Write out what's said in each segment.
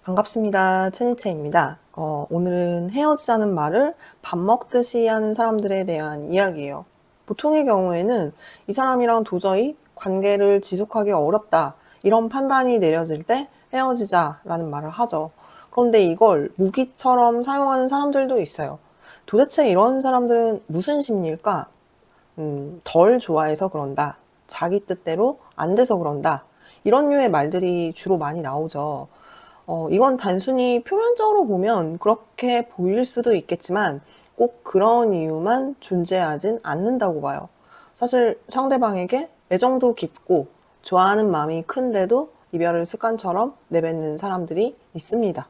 반갑습니다. 최니채입니다. 오늘은 헤어지자는 말을 밥 먹듯이 하는 사람들에 대한 이야기예요. 보통의 경우에는 이 사람이랑 도저히 관계를 지속하기 어렵다, 이런 판단이 내려질 때 헤어지자라는 말을 하죠. 그런데 이걸 무기처럼 사용하는 사람들도 있어요. 도대체 이런 사람들은 무슨 심리일까? 덜 좋아해서 그런다. 자기 뜻대로 안 돼서 그런다. 이런 류의 말들이 주로 많이 나오죠. 이건 단순히 표면적으로 보면 그렇게 보일 수도 있겠지만 꼭 그런 이유만 존재하진 않는다고 봐요. 사실 상대방에게 애정도 깊고 좋아하는 마음이 큰데도 이별을 습관처럼 내뱉는 사람들이 있습니다.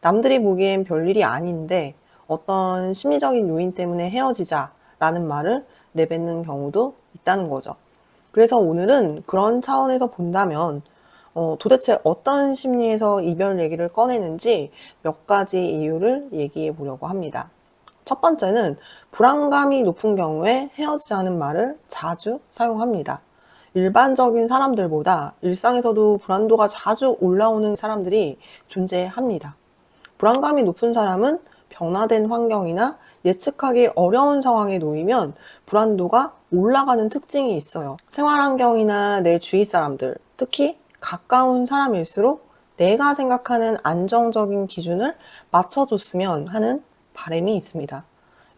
남들이 보기엔 별일이 아닌데 어떤 심리적인 요인 때문에 헤어지자라는 말을 내뱉는 경우도 있다는 거죠. 그래서 오늘은 그런 차원에서 본다면 도대체 어떤 심리에서 이별 얘기를 꺼내는지 몇 가지 이유를 얘기해 보려고 합니다. 첫 번째는 불안감이 높은 경우에 헤어지자는 말을 자주 사용합니다. 일반적인 사람들보다 일상에서도 불안도가 자주 올라오는 사람들이 존재합니다. 불안감이 높은 사람은 변화된 환경이나 예측하기 어려운 상황에 놓이면 불안도가 올라가는 특징이 있어요. 생활 환경이나 내 주위 사람들, 특히 가까운 사람일수록 내가 생각하는 안정적인 기준을 맞춰줬으면 하는 바람이 있습니다.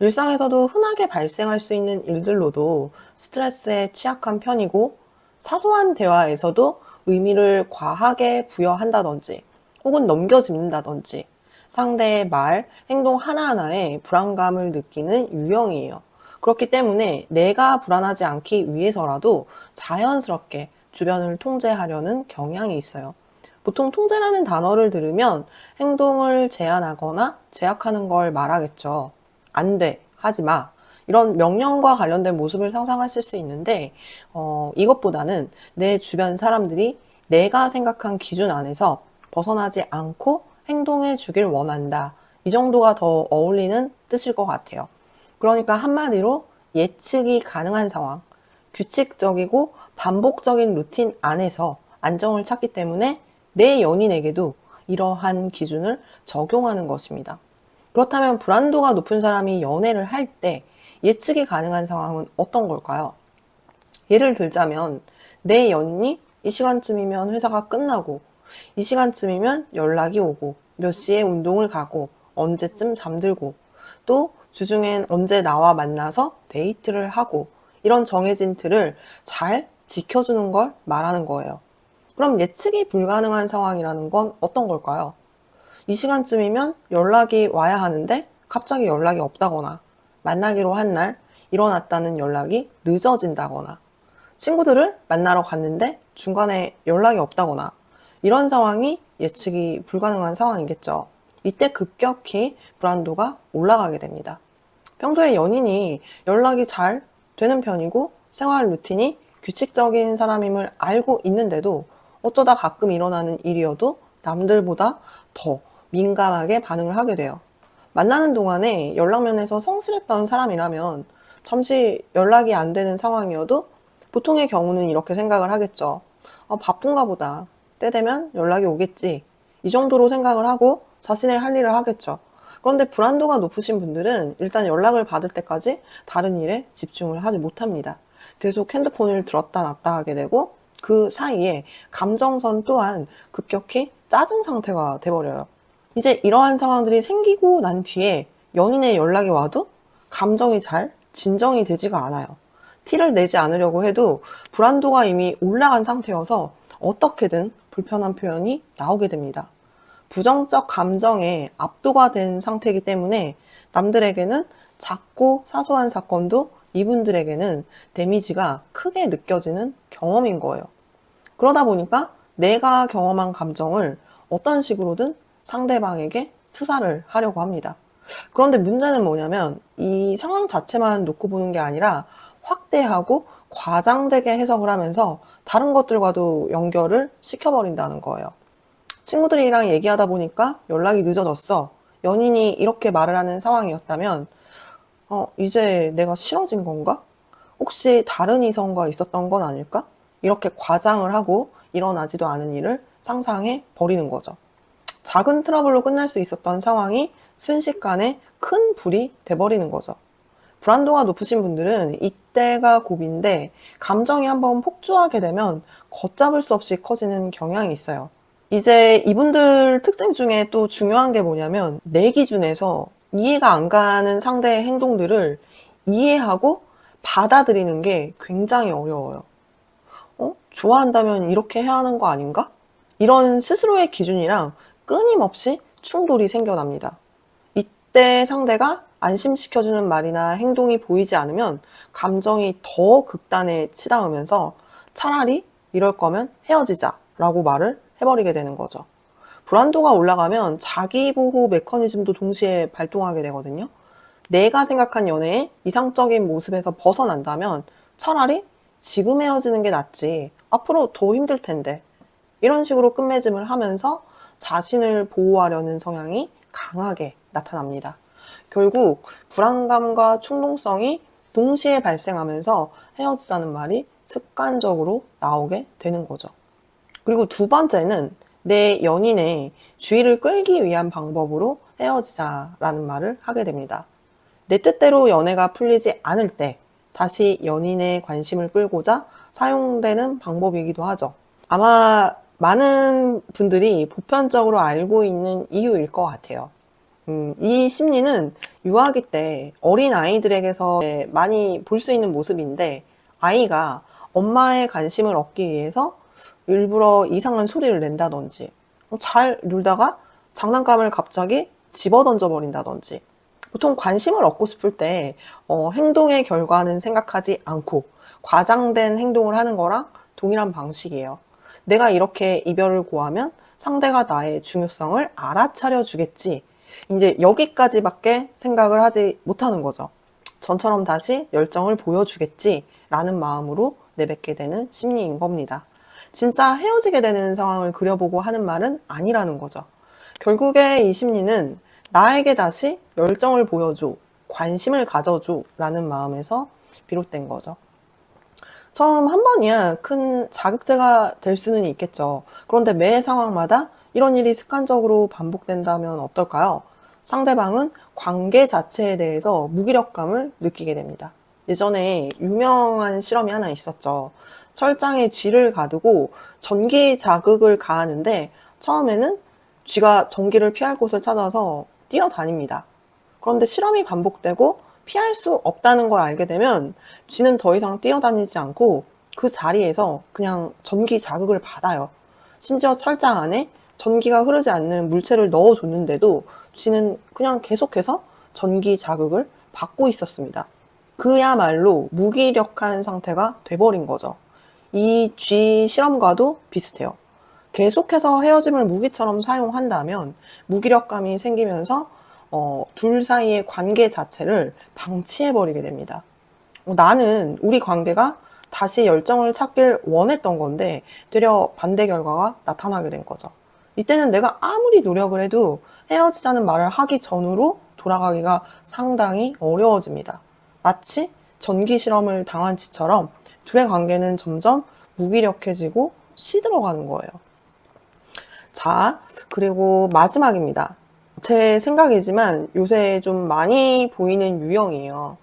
일상에서도 흔하게 발생할 수 있는 일들로도 스트레스에 취약한 편이고 사소한 대화에서도 의미를 과하게 부여한다든지 혹은 넘겨짚는다든지 상대의 말, 행동 하나하나에 불안감을 느끼는 유형이에요. 그렇기 때문에 내가 불안하지 않기 위해서라도 자연스럽게 주변을 통제하려는 경향이 있어요. 보통 통제라는 단어를 들으면 행동을 제한하거나 제약하는 걸 말하겠죠. 안 돼, 하지 마. 이런 명령과 관련된 모습을 상상하실 수 있는데 이것보다는 내 주변 사람들이 내가 생각한 기준 안에서 벗어나지 않고 행동해 주길 원한다. 이 정도가 더 어울리는 뜻일 것 같아요. 그러니까 한마디로 예측이 가능한 상황, 규칙적이고 반복적인 루틴 안에서 안정을 찾기 때문에 내 연인에게도 이러한 기준을 적용하는 것입니다. 그렇다면 불안도가 높은 사람이 연애를 할 때 예측이 가능한 상황은 어떤 걸까요? 예를 들자면 내 연인이 이 시간쯤이면 회사가 끝나고 이 시간쯤이면 연락이 오고 몇 시에 운동을 가고 언제쯤 잠들고 또 주중엔 언제 나와 만나서 데이트를 하고 이런 정해진 틀을 잘 지켜주는 걸 말하는 거예요. 그럼 예측이 불가능한 상황이라는 건 어떤 걸까요? 이 시간쯤이면 연락이 와야 하는데 갑자기 연락이 없다거나 만나기로 한 날 일어났다는 연락이 늦어진다거나 친구들을 만나러 갔는데 중간에 연락이 없다거나 이런 상황이 예측이 불가능한 상황이겠죠. 이때 급격히 불안도가 올라가게 됩니다. 평소에 연인이 연락이 잘 되는 편이고 생활 루틴이 규칙적인 사람임을 알고 있는데도 어쩌다 가끔 일어나는 일이어도 남들보다 더 민감하게 반응을 하게 돼요. 만나는 동안에 연락면에서 성실했던 사람이라면 잠시 연락이 안 되는 상황이어도 보통의 경우는 이렇게 생각을 하겠죠. 바쁜가 보다. 때 되면 연락이 오겠지. 이 정도로 생각을 하고 자신의 할 일을 하겠죠. 그런데 불안도가 높으신 분들은 일단 연락을 받을 때까지 다른 일에 집중을 하지 못합니다. 계속 핸드폰을 들었다 놨다 하게 되고 그 사이에 감정선 또한 급격히 짜증 상태가 돼버려요. 이제 이러한 상황들이 생기고 난 뒤에 연인의 연락이 와도 감정이 잘 진정이 되지가 않아요. 티를 내지 않으려고 해도 불안도가 이미 올라간 상태여서 어떻게든 불편한 표현이 나오게 됩니다. 부정적 감정에 압도가 된 상태이기 때문에 남들에게는 작고 사소한 사건도 이분들에게는 데미지가 크게 느껴지는 경험인 거예요. 그러다 보니까 내가 경험한 감정을 어떤 식으로든 상대방에게 투사를 하려고 합니다. 그런데 문제는 뭐냐면 이 상황 자체만 놓고 보는 게 아니라 확대하고 과장되게 해석을 하면서 다른 것들과도 연결을 시켜버린다는 거예요. 친구들이랑 얘기하다 보니까 연락이 늦어졌어. 연인이 이렇게 말을 하는 상황이었다면 이제 내가 싫어진 건가? 혹시 다른 이성과 있었던 건 아닐까? 이렇게 과장을 하고 일어나지도 않은 일을 상상해 버리는 거죠. 작은 트러블로 끝날 수 있었던 상황이 순식간에 큰 불이 돼버리는 거죠. 불안도가 높으신 분들은 이때가 고비인데 감정이 한번 폭주하게 되면 걷잡을 수 없이 커지는 경향이 있어요. 이제 이분들 특징 중에 또 중요한 게 뭐냐면 내 기준에서 이해가 안 가는 상대의 행동들을 이해하고 받아들이는 게 굉장히 어려워요. 좋아한다면 이렇게 해야 하는 거 아닌가? 이런 스스로의 기준이랑 끊임없이 충돌이 생겨납니다. 이때 상대가 안심시켜주는 말이나 행동이 보이지 않으면 감정이 더 극단에 치닫으면서 차라리 이럴 거면 헤어지자 라고 말을 해버리게 되는 거죠. 불안도가 올라가면 자기보호 메커니즘도 동시에 발동하게 되거든요. 내가 생각한 연애의 이상적인 모습에서 벗어난다면 차라리 지금 헤어지는 게 낫지. 앞으로 더 힘들 텐데. 이런 식으로 끝맺음을 하면서 자신을 보호하려는 성향이 강하게 나타납니다. 결국 불안감과 충동성이 동시에 발생하면서 헤어지자는 말이 습관적으로 나오게 되는 거죠. 그리고 두 번째는 내 연인의 주의를 끌기 위한 방법으로 헤어지자라는 말을 하게 됩니다. 내 뜻대로 연애가 풀리지 않을 때 다시 연인의 관심을 끌고자 사용되는 방법이기도 하죠. 아마 많은 분들이 보편적으로 알고 있는 이유일 것 같아요. 이 심리는 유아기 때 어린 아이들에게서 많이 볼 수 있는 모습인데 아이가 엄마의 관심을 얻기 위해서 일부러 이상한 소리를 낸다든지 잘 놀다가 장난감을 갑자기 집어 던져버린다든지 보통 관심을 얻고 싶을 때 행동의 결과는 생각하지 않고 과장된 행동을 하는 거랑 동일한 방식이에요. 내가 이렇게 이별을 고하면 상대가 나의 중요성을 알아차려 주겠지. 이제 여기까지밖에 생각을 하지 못하는 거죠. 전처럼 다시 열정을 보여주겠지 라는 마음으로 내뱉게 되는 심리인 겁니다. 진짜 헤어지게 되는 상황을 그려보고 하는 말은 아니라는 거죠. 결국에 이 심리는 나에게 다시 열정을 보여줘, 관심을 가져줘 라는 마음에서 비롯된 거죠. 처음 한 번이야 큰 자극제가 될 수는 있겠죠. 그런데 매 상황마다 이런 일이 습관적으로 반복된다면 어떨까요? 상대방은 관계 자체에 대해서 무기력감을 느끼게 됩니다. 예전에 유명한 실험이 하나 있었죠. 철장에 쥐를 가두고 전기 자극을 가하는데 처음에는 쥐가 전기를 피할 곳을 찾아서 뛰어다닙니다. 그런데 실험이 반복되고 피할 수 없다는 걸 알게 되면 쥐는 더 이상 뛰어다니지 않고 그 자리에서 그냥 전기 자극을 받아요. 심지어 철장 안에 전기가 흐르지 않는 물체를 넣어줬는데도 쥐는 그냥 계속해서 전기 자극을 받고 있었습니다. 그야말로 무기력한 상태가 돼버린 거죠. 이 쥐 실험과도 비슷해요. 계속해서 헤어짐을 무기처럼 사용한다면 무기력감이 생기면서 둘 사이의 관계 자체를 방치해버리게 됩니다. 나는 우리 관계가 다시 열정을 찾길 원했던 건데 되려 반대 결과가 나타나게 된 거죠. 이때는 내가 아무리 노력을 해도 헤어지자는 말을 하기 전으로 돌아가기가 상당히 어려워집니다. 마치 전기 실험을 당한 지처럼 둘의 관계는 점점 무기력해지고 시들어가는 거예요. 자, 그리고 마지막입니다. 제 생각이지만 요새 좀 많이 보이는 유형이에요.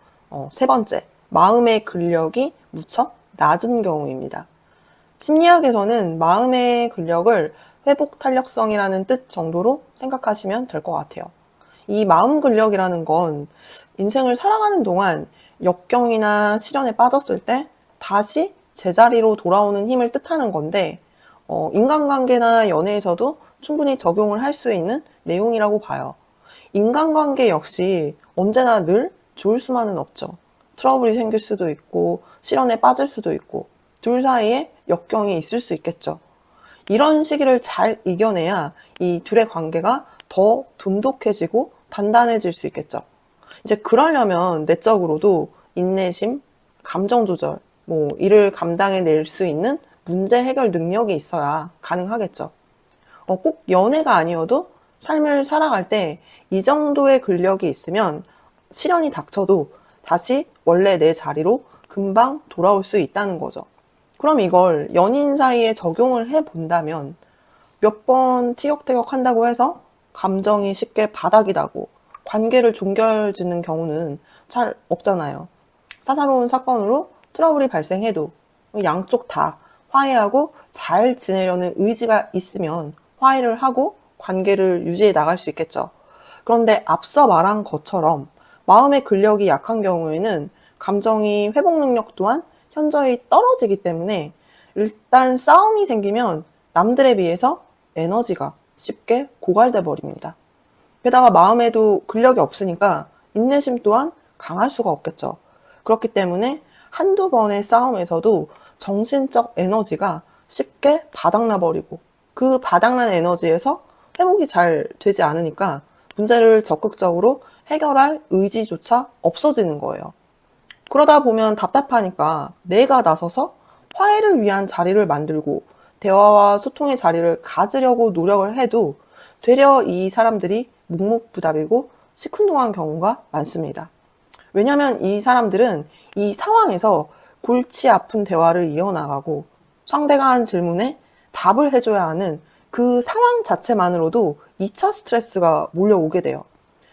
세 번째, 마음의 근력이 무척 낮은 경우입니다. 심리학에서는 마음의 근력을 회복 탄력성이라는 뜻 정도로 생각하시면 될 것 같아요. 이 마음 근력이라는 건 인생을 살아가는 동안 역경이나 시련에 빠졌을 때 다시 제자리로 돌아오는 힘을 뜻하는 건데 인간관계나 연애에서도 충분히 적용을 할 수 있는 내용이라고 봐요. 인간관계 역시 언제나 늘 좋을 수만은 없죠. 트러블이 생길 수도 있고 시련에 빠질 수도 있고 둘 사이에 역경이 있을 수 있겠죠. 이런 시기를 잘 이겨내야 이 둘의 관계가 더 돈독해지고 단단해질 수 있겠죠. 이제 그러려면 내적으로도 인내심, 감정 조절, 이를 감당해낼 수 있는 문제 해결 능력이 있어야 가능하겠죠. 꼭 연애가 아니어도 삶을 살아갈 때 이 정도의 근력이 있으면 시련이 닥쳐도 다시 원래 내 자리로 금방 돌아올 수 있다는 거죠. 그럼 이걸 연인 사이에 적용을 해본다면 몇 번 티격태격 한다고 해서 감정이 쉽게 바닥이 나고 관계를 종결짓는 경우는 잘 없잖아요. 사사로운 사건으로 트러블이 발생해도 양쪽 다 화해하고 잘 지내려는 의지가 있으면 화해를 하고 관계를 유지해 나갈 수 있겠죠. 그런데 앞서 말한 것처럼 마음의 근력이 약한 경우에는 감정이 회복 능력 또한 현저히 떨어지기 때문에 일단 싸움이 생기면 남들에 비해서 에너지가 쉽게 고갈돼 버립니다. 게다가 마음에도 근력이 없으니까 인내심 또한 강할 수가 없겠죠. 그렇기 때문에 한두 번의 싸움에서도 정신적 에너지가 쉽게 바닥나 버리고 그 바닥난 에너지에서 회복이 잘 되지 않으니까 문제를 적극적으로 해결할 의지조차 없어지는 거예요. 그러다 보면 답답하니까 내가 나서서 화해를 위한 자리를 만들고 대화와 소통의 자리를 가지려고 노력을 해도 되려 이 사람들이 묵묵부답이고 시큰둥한 경우가 많습니다. 왜냐하면 이 사람들은 이 상황에서 골치 아픈 대화를 이어나가고 상대가 한 질문에 답을 해줘야 하는 그 상황 자체만으로도 2차 스트레스가 몰려오게 돼요.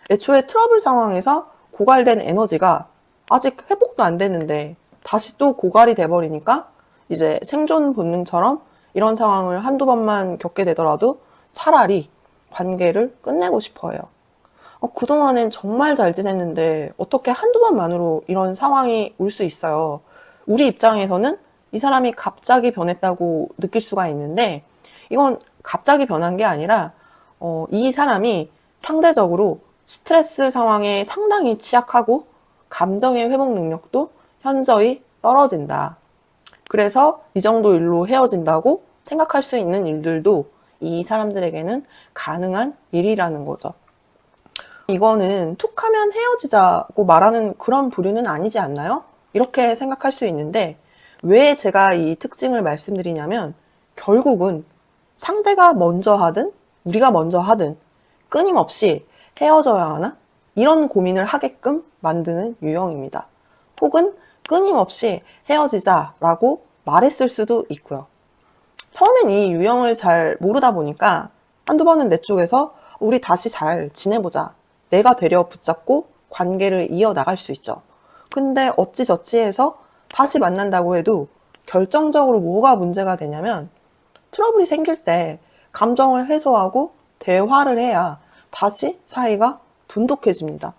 애초에 트러블 상황에서 고갈된 에너지가 아직 회복도 안 됐는데 다시 또 고갈이 돼버리니까 이제 생존 본능처럼 이런 상황을 한두 번만 겪게 되더라도 차라리 관계를 끝내고 싶어 해요. 그동안엔 정말 잘 지냈는데 어떻게 한두 번만으로 이런 상황이 올 수 있어요. 우리 입장에서는 이 사람이 갑자기 변했다고 느낄 수가 있는데 이건 갑자기 변한 게 아니라 이 사람이 상대적으로 스트레스 상황에 상당히 취약하고 감정의 회복 능력도 현저히 떨어진다. 그래서 이 정도 일로 헤어진다고 생각할 수 있는 일들도 이 사람들에게는 가능한 일이라는 거죠. 이거는 툭 하면 헤어지자고 말하는 그런 부류는 아니지 않나요? 이렇게 생각할 수 있는데 왜 제가 이 특징을 말씀드리냐면 결국은 상대가 먼저 하든 우리가 먼저 하든 끊임없이 헤어져야 하나? 이런 고민을 하게끔 만드는 유형입니다. 혹은 끊임없이 헤어지자라고 말했을 수도 있고요. 처음엔 이 유형을 잘 모르다 보니까 한두 번은 내 쪽에서 우리 다시 잘 지내보자. 내가 되려 붙잡고 관계를 이어나갈 수 있죠. 근데 어찌저찌 해서 다시 만난다고 해도 결정적으로 뭐가 문제가 되냐면 트러블이 생길 때 감정을 해소하고 대화를 해야 다시 사이가 돈독해집니다.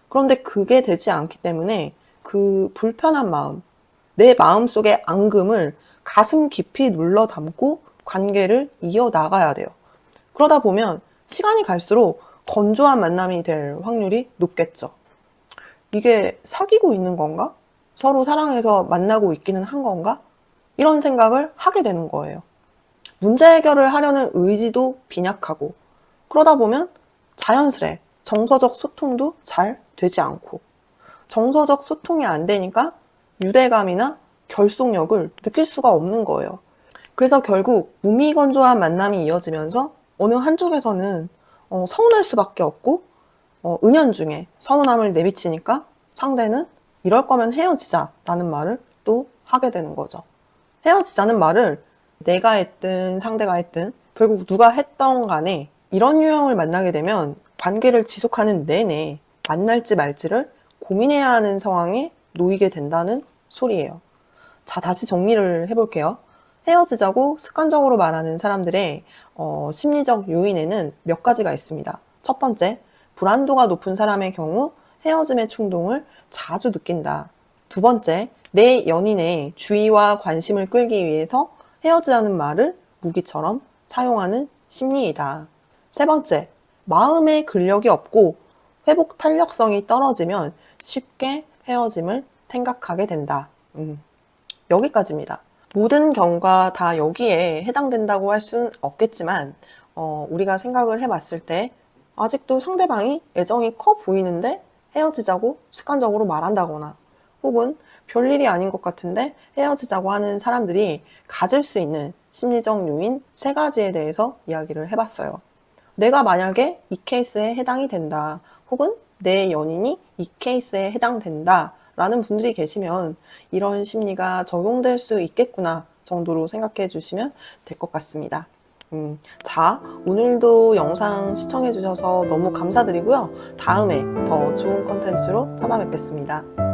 그런데 그게 되지 않기 때문에 그 불편한 마음, 내 마음속의 앙금을 가슴 깊이 눌러 담고 관계를 이어나가야 돼요. 그러다 보면 시간이 갈수록 건조한 만남이 될 확률이 높겠죠. 이게 사귀고 있는 건가? 서로 사랑해서 만나고 있기는 한 건가? 이런 생각을 하게 되는 거예요. 문제 해결을 하려는 의지도 빈약하고 그러다 보면 자연스레 정서적 소통도 잘 되지 않고 정서적 소통이 안 되니까 유대감이나 결속력을 느낄 수가 없는 거예요. 그래서 결국 무미건조한 만남이 이어지면서 어느 한쪽에서는 서운할 수밖에 없고 은연중에 서운함을 내비치니까 상대는 이럴 거면 헤어지자라는 말을 또 하게 되는 거죠. 헤어지자는 말을 내가 했든 상대가 했든 결국 누가 했던 간에 이런 유형을 만나게 되면 관계를 지속하는 내내 만날지 말지를 고민해야 하는 상황에 놓이게 된다는 소리예요. 자, 다시 정리를 해볼게요. 헤어지자고 습관적으로 말하는 사람들의 심리적 요인에는 몇 가지가 있습니다. 첫 번째, 불안도가 높은 사람의 경우 헤어짐의 충동을 자주 느낀다. 두 번째, 내 연인의 주의와 관심을 끌기 위해서 헤어지자는 말을 무기처럼 사용하는 심리이다. 세 번째, 마음의 근력이 없고 회복 탄력성이 떨어지면 쉽게 헤어짐을 생각하게 된다. 여기까지입니다. 모든 경우가 다 여기에 해당된다고 할 수는 없겠지만 우리가 생각을 해봤을 때 아직도 상대방이 애정이 커 보이는데 헤어지자고 습관적으로 말한다거나 혹은 별일이 아닌 것 같은데 헤어지자고 하는 사람들이 가질 수 있는 심리적 요인 3가지에 대해서 이야기를 해봤어요. 내가 만약에 이 케이스에 해당이 된다 혹은 내 연인이 이 케이스에 해당된다 라는 분들이 계시면 이런 심리가 적용될 수 있겠구나 정도로 생각해 주시면 될 것 같습니다. 자, 오늘도 영상 시청해주셔서 너무 감사드리고요. 다음에 더 좋은 컨텐츠로 찾아뵙겠습니다.